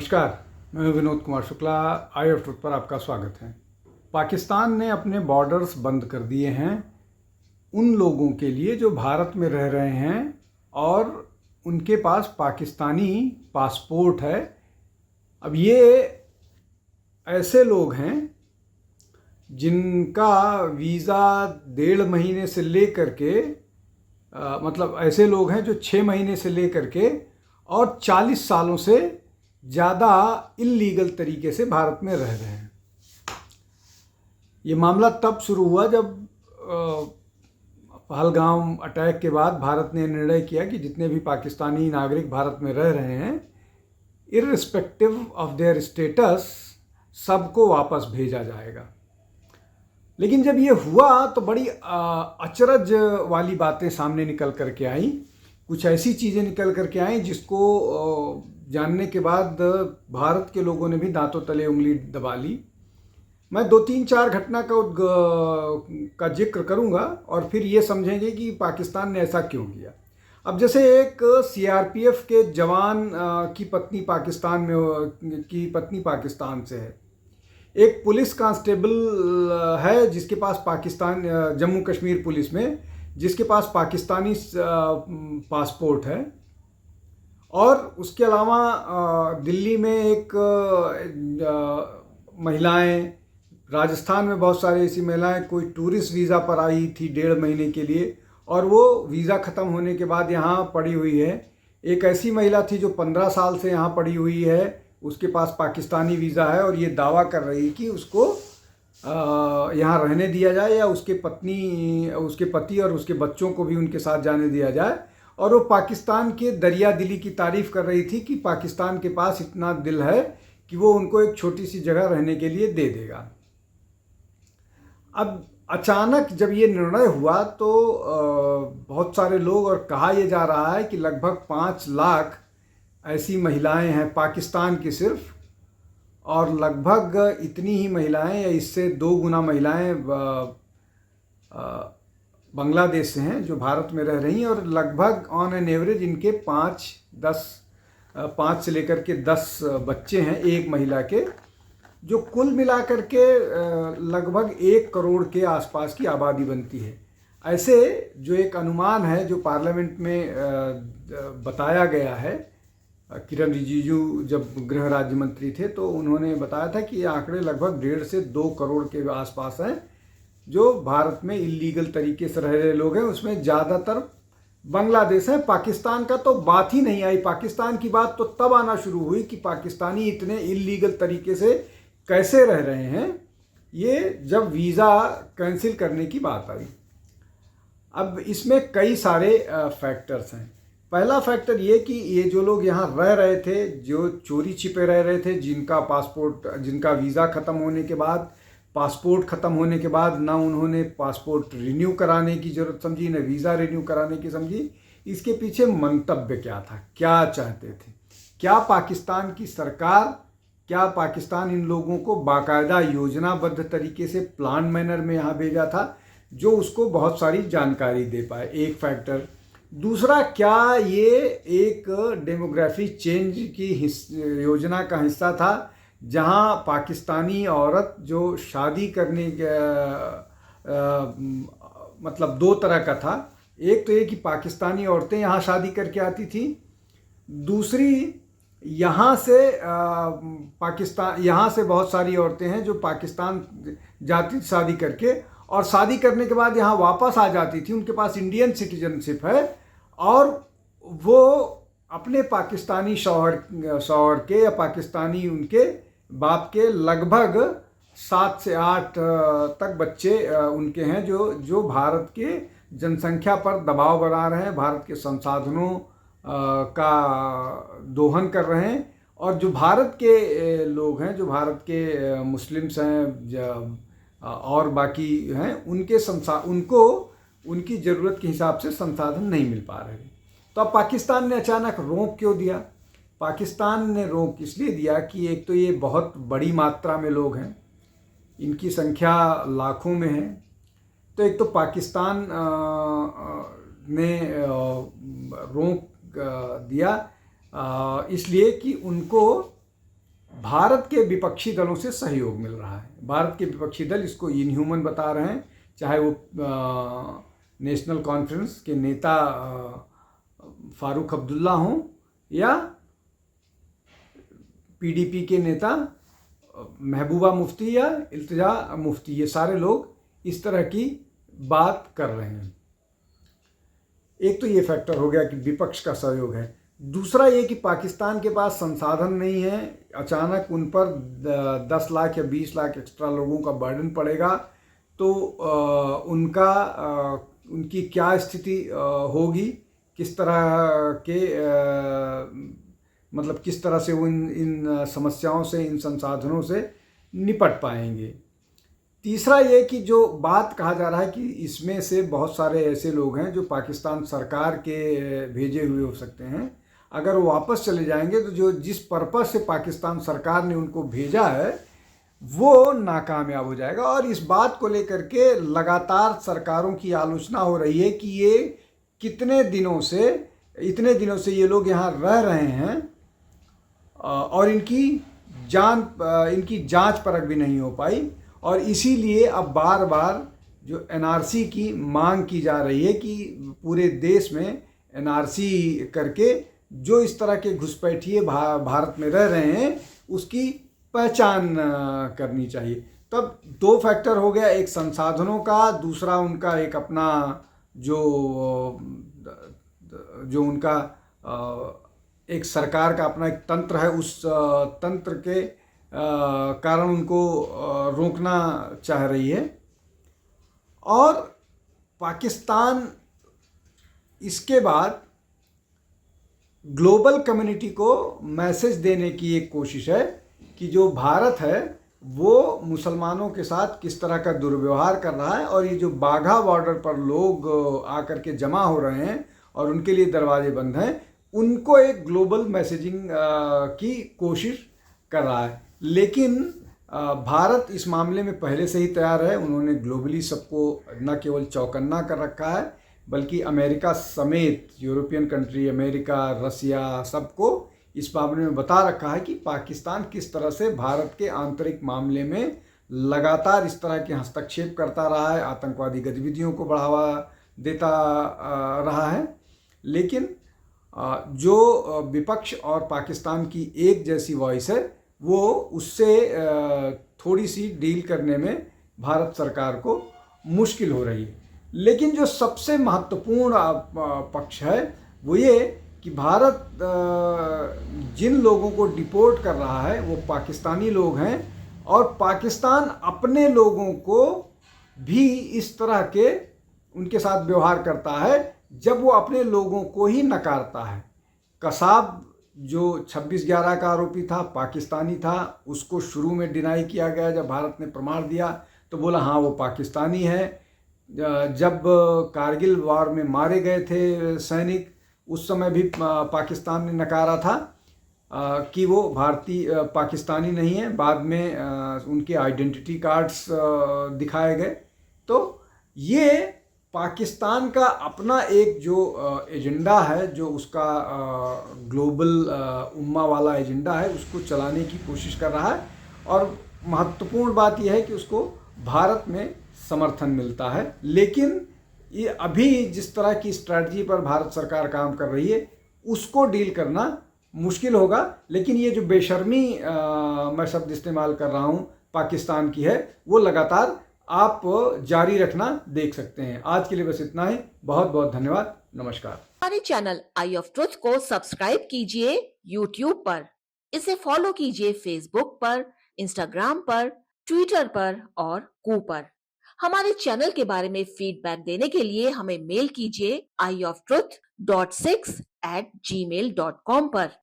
नमस्कार, मैं विनोद कुमार शुक्ला। आई of truth पर आपका स्वागत है। पाकिस्तान ने अपने बॉर्डर्स बंद कर दिए हैं उन लोगों के लिए जो भारत में रह रहे हैं और उनके पास पाकिस्तानी पासपोर्ट है। अब ये ऐसे लोग हैं जिनका वीज़ा 1.5 महीने से लेकर के मतलब ऐसे लोग हैं जो 6 महीने से लेकर के और 40 सालों से ज़्यादा इल्लीगल तरीके से भारत में रह रहे हैं। ये मामला तब शुरू हुआ जब पहलगाम अटैक के बाद भारत ने निर्णय किया कि जितने भी पाकिस्तानी नागरिक भारत में रह रहे हैं, इर्रिस्पेक्टिव ऑफ देयर स्टेटस, सबको वापस भेजा जाएगा। लेकिन जब ये हुआ तो बड़ी अचरज वाली बातें सामने निकल कर के आई। कुछ ऐसी चीज़ें निकल कर के आई जिसको जानने के बाद भारत के लोगों ने भी दांतों तले उंगली दबा ली। मैं 2-3-4 घटना का जिक्र करूंगा और फिर ये समझेंगे कि पाकिस्तान ने ऐसा क्यों किया। अब जैसे एक सीआरपीएफ के जवान की पत्नी पाकिस्तान से है, एक पुलिस कांस्टेबल है जिसके पास जम्मू कश्मीर पुलिस में जिसके पास पाकिस्तानी पासपोर्ट है, और उसके अलावा दिल्ली में एक महिलाएं, राजस्थान में बहुत सारी ऐसी महिलाएं कोई टूरिस्ट वीज़ा पर आई थी 1.5 महीने के लिए और वो वीज़ा ख़त्म होने के बाद यहाँ पड़ी हुई है। एक ऐसी महिला थी जो 15 साल से यहाँ पड़ी हुई है, उसके पास पाकिस्तानी वीज़ा है और ये दावा कर रही कि उसको यहाँ रहने दिया जाए या उसके पति और उसके बच्चों को भी उनके साथ जाने दिया जाए। और वो पाकिस्तान के दरिया दिली की तारीफ़ कर रही थी कि पाकिस्तान के पास इतना दिल है कि वो उनको एक छोटी सी जगह रहने के लिए दे देगा। अब अचानक जब ये निर्णय हुआ तो बहुत सारे लोग, और कहा यह जा रहा है कि लगभग 5 लाख ऐसी महिलाएं हैं पाकिस्तान की सिर्फ, और लगभग इतनी ही महिलाएं या इससे 2 गुना महिलाएं बांग्लादेश से हैं जो भारत में रह रही हैं, और लगभग ऑन एन एवरेज इनके 5 से लेकर के 10 बच्चे हैं एक महिला के, जो कुल मिलाकर के लगभग 1 करोड़ के आसपास की आबादी बनती है। ऐसे जो एक अनुमान है जो पार्लियामेंट में बताया गया है, किरण रिजिजू जब गृह राज्य मंत्री थे तो उन्होंने बताया था कि ये आंकड़े लगभग 1.5 से 2 करोड़ के आसपास हैं जो भारत में इल्लीगल तरीके से रह रहे लोग हैं। उसमें ज़्यादातर बांग्लादेश है। पाकिस्तान का तो बात ही नहीं आई। पाकिस्तान की बात तो तब आना शुरू हुई कि पाकिस्तानी इतने इल्लीगल तरीके से कैसे रह रहे हैं, ये जब वीज़ा कैंसिल करने की बात आई। अब इसमें कई सारे फैक्टर्स हैं। पहला फैक्टर ये कि ये जो लोग यहाँ रह रहे थे, जो चोरी छिपे रह रहे थे, जिनका वीज़ा ख़त्म होने के बाद, पासपोर्ट ख़त्म होने के बाद ना उन्होंने पासपोर्ट रिन्यू कराने की ज़रूरत समझी, ना वीज़ा रिन्यू कराने की समझी। इसके पीछे मंतव्य क्या था, क्या चाहते थे? क्या पाकिस्तान की सरकार, क्या पाकिस्तान इन लोगों को बाकायदा योजनाबद्ध तरीके से प्लान मैनर में यहाँ भेजा था जो उसको बहुत सारी जानकारी दे पाए? एक फैक्टर। दूसरा, क्या ये एक डेमोग्राफी चेंज की योजना का हिस्सा था, जहां पाकिस्तानी औरत जो शादी करने मतलब 2 तरह का था। एक तो ये कि पाकिस्तानी औरतें यहाँ शादी करके आती थी, दूसरी यहाँ से बहुत सारी औरतें हैं जो पाकिस्तान जाती शादी करके, और शादी करने के बाद यहाँ वापस आ जाती थी, उनके पास इंडियन सिटीजनशिप है और वो अपने पाकिस्तानी शौहर के या पाकिस्तानी उनके बाप के लगभग 7 से 8 तक बच्चे उनके हैं जो भारत के जनसंख्या पर दबाव बना रहे हैं, भारत के संसाधनों का दोहन कर रहे हैं, और जो भारत के लोग हैं, जो भारत के मुस्लिम्स हैं और बाकी हैं, उनको उनकी ज़रूरत के हिसाब से संसाधन नहीं मिल पा रहे। तो अब पाकिस्तान ने अचानक रोक क्यों दिया? पाकिस्तान ने रोक इसलिए दिया कि एक तो ये बहुत बड़ी मात्रा में लोग हैं, इनकी संख्या लाखों में है। तो एक तो पाकिस्तान ने रोक दिया इसलिए कि उनको भारत के विपक्षी दलों से सहयोग मिल रहा है। भारत के विपक्षी दल इसको इनह्यूमन बता रहे हैं, चाहे वो नेशनल कॉन्फ्रेंस के नेता फारूक अब्दुल्ला हों या पीडीपी के नेता महबूबा मुफ्ती या इल्तिजा मुफ्ती, ये सारे लोग इस तरह की बात कर रहे हैं। एक तो ये फैक्टर हो गया कि विपक्ष का सहयोग है। दूसरा ये कि पाकिस्तान के पास संसाधन नहीं है, अचानक उन पर 10 लाख या 20 लाख एक्स्ट्रा लोगों का बर्डन पड़ेगा तो उनकी क्या स्थिति होगी, किस तरह के मतलब किस तरह से वो इन समस्याओं से, इन संसाधनों से निपट पाएंगे। तीसरा ये कि जो बात कहा जा रहा है कि इसमें से बहुत सारे ऐसे लोग हैं जो पाकिस्तान सरकार के भेजे हुए हो सकते हैं, अगर वो वापस चले जाएंगे तो जो जिस पर्पस से पाकिस्तान सरकार ने उनको भेजा है वो नाकामयाब हो जाएगा। और इस बात को लेकर के लगातार सरकारों की आलोचना हो रही है कि ये इतने दिनों से ये लोग यहाँ रह रहे हैं और इनकी जांच परख भी नहीं हो पाई, और इसीलिए अब बार बार जो एनआरसी की मांग की जा रही है कि पूरे देश में एनआरसी करके जो इस तरह के घुसपैठिए भारत में रह रहे हैं उसकी पहचान करनी चाहिए। तब दो फैक्टर हो गया, एक संसाधनों का, दूसरा उनका एक अपना जो उनका एक सरकार का अपना एक तंत्र है, उस तंत्र के कारण उनको रोकना चाह रही है। और पाकिस्तान इसके बाद ग्लोबल कम्युनिटी को मैसेज देने की एक कोशिश है कि जो भारत है वो मुसलमानों के साथ किस तरह का दुर्व्यवहार कर रहा है, और ये जो बाघा बॉर्डर पर लोग आकर के जमा हो रहे हैं और उनके लिए दरवाजे बंद हैं, उनको एक ग्लोबल मैसेजिंग की कोशिश कर रहा है। लेकिन भारत इस मामले में पहले से ही तैयार है। उन्होंने ग्लोबली सबको न केवल चौकन्ना कर रखा है बल्कि अमेरिका समेत यूरोपियन कंट्री, अमेरिका, रसिया, सबको इस मामले में बता रखा है कि पाकिस्तान किस तरह से भारत के आंतरिक मामले में लगातार इस तरह के हस्तक्षेप करता रहा है, आतंकवादी गतिविधियों को बढ़ावा देता रहा है। लेकिन जो विपक्ष और पाकिस्तान की एक जैसी वॉइस है वो उससे थोड़ी सी डील करने में भारत सरकार को मुश्किल हो रही है। लेकिन जो सबसे महत्वपूर्ण पक्ष है वो ये कि भारत जिन लोगों को डिपोर्ट कर रहा है वो पाकिस्तानी लोग हैं, और पाकिस्तान अपने लोगों को भी इस तरह के उनके साथ व्यवहार करता है जब वो अपने लोगों को ही नकारता है। कसाब जो 26/11 का आरोपी था, पाकिस्तानी था, उसको शुरू में डिनाई किया गया। जब भारत ने प्रमाण दिया तो बोला हाँ वो पाकिस्तानी है। जब कारगिल वार में मारे गए थे सैनिक, उस समय भी पाकिस्तान ने नकारा था कि वो पाकिस्तानी नहीं है। बाद में उनके आइडेंटिटी कार्ड्स दिखाए गए। तो ये पाकिस्तान का अपना एक जो एजेंडा है, जो उसका ग्लोबल उम्मा वाला एजेंडा है, उसको चलाने की कोशिश कर रहा है। और महत्वपूर्ण बात यह है कि उसको भारत में समर्थन मिलता है। लेकिन ये अभी जिस तरह की स्ट्रैटेजी पर भारत सरकार काम कर रही है उसको डील करना मुश्किल होगा। लेकिन ये जो बेशर्मी मैं शब्द इस्तेमाल कर रहा हूँ पाकिस्तान की है, वो लगातार आप जारी रखना देख सकते हैं। आज के लिए बस इतना ही। बहुत बहुत धन्यवाद। नमस्कार। हमारे चैनल आई ऑफ ट्रुथ को सब्सक्राइब कीजिए यूट्यूब पर, इसे फॉलो कीजिए फेसबुक पर, इंस्टाग्राम पर, ट्विटर पर और कू पर। हमारे चैनल के बारे में फीडबैक देने के लिए हमें मेल कीजिए ioftruth.6@gmail.com पर।